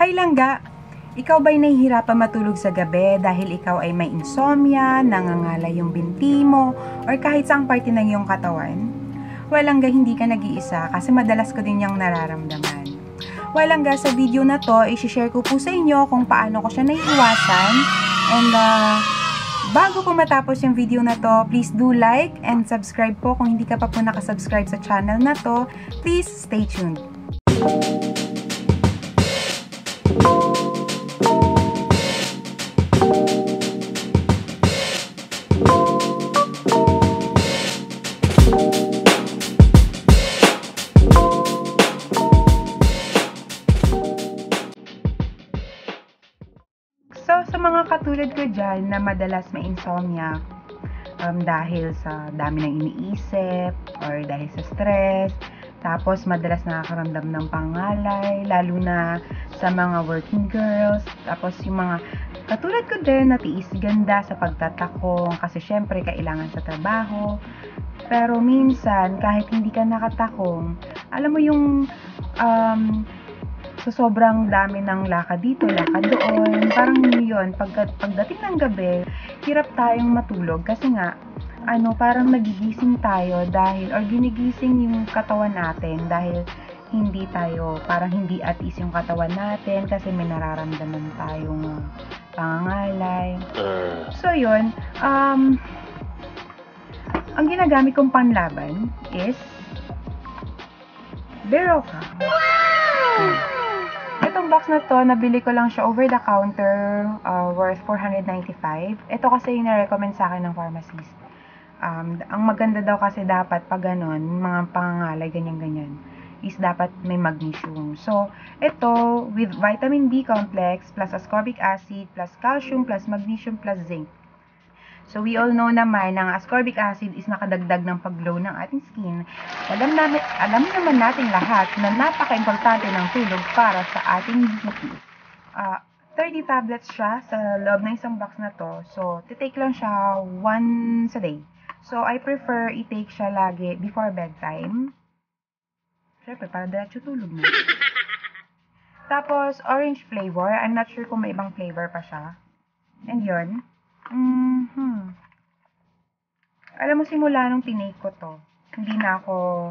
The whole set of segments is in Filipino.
Hay langga! Ikaw ba'y nahihirapan matulog sa gabi dahil ikaw ay may insomnia, nangangalay yung binti mo, or kahit saang parte ng iyong katawan? Well, langga, hindi ka nag-iisa kasi madalas ko din yung nararamdaman. Well, langga, sa video na to, i-share ko po sa inyo kung paano ko siya naiiwasan. And bago po matapos yung video na to, please do like and subscribe po. Kung hindi ka pa po nakasubscribe sa channel na to, please stay tuned. So, sa mga katulad ko dyan na madalas may insomnia dahil sa dami ng iniisip or dahil sa stress, tapos madalas nakakaramdam ng pangalay, lalo na sa mga working girls, tapos yung mga katulad ko din na tiis ganda sa pagtatakong kasi syempre kailangan sa trabaho, pero minsan kahit hindi ka nakatakong, alam mo yung so, sobrang dami ng lakad dito, lakad doon. Parang yun, pagdating ng gabi, hirap tayong matulog kasi nga, parang nagigising tayo dahil, or ginigising yung katawan natin dahil parang hindi at ease yung katawan natin kasi may nararamdaman tayong pangangalay. So, yun, ang ginagamit kong panlaban is Berocca. Itong box na to, nabili ko lang siya over the counter, worth 495. Ito kasi yung na-recommend sa akin ng pharmacist. Ang maganda daw kasi dapat pag ganon, mga pangangalay, ganyan-ganyan, is dapat may magnesium. So, ito, with vitamin B complex, plus ascorbic acid, plus calcium, plus magnesium, plus zinc. So, we all know naman na ang ascorbic acid is nakadagdag ng pag-glow ng ating skin. Alam naman natin lahat na napaka-importante ng tulog para sa ating beauty. 30 tablets siya sa loob ng isang box na to. So, titake lang siya once a day. So, I prefer i-take siya lagi before bedtime. Siyempre, para diretso tulog na. Tapos, orange flavor. I'm not sure kung may ibang flavor pa siya. And yun. Alam mo, simula nung tinake ko to, hindi na ako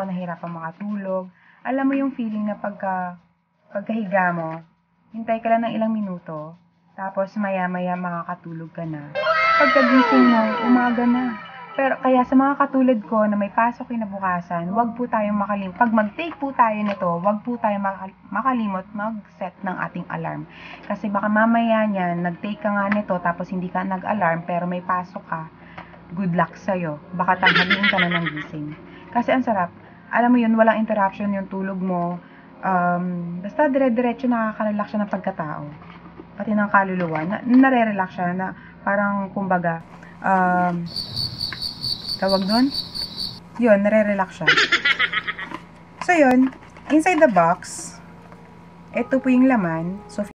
nahirapan makatulog. Alam mo yung feeling na pagkahiga mo, hintay ka lang ng ilang minuto, tapos maya-maya makakatulog ka na. Pagkagising mo, umaga na. Pero kaya sa mga katulad ko na may pasok kinabukasan, wag po tayong makalimot. Pag mag-take po tayo nito, wag po tayong makalimot mag-set ng ating alarm. Kasi baka mamaya niyan, nag-take ka nga nito tapos hindi ka nag-alarm pero may pasok ka. Good luck sa'yo. Baka tanghaliin ka na ng gising. Kasi ang sarap. Alam mo yun, walang interruption yung tulog mo. Basta dire-diretso nakaka-relax siya ng pagkatao. Pati ng kaluluwa. Nare-relax siya na parang kumbaga tawag doon? Yun, nare-relax siya. So, yun. Inside the box, ito po yung laman. So,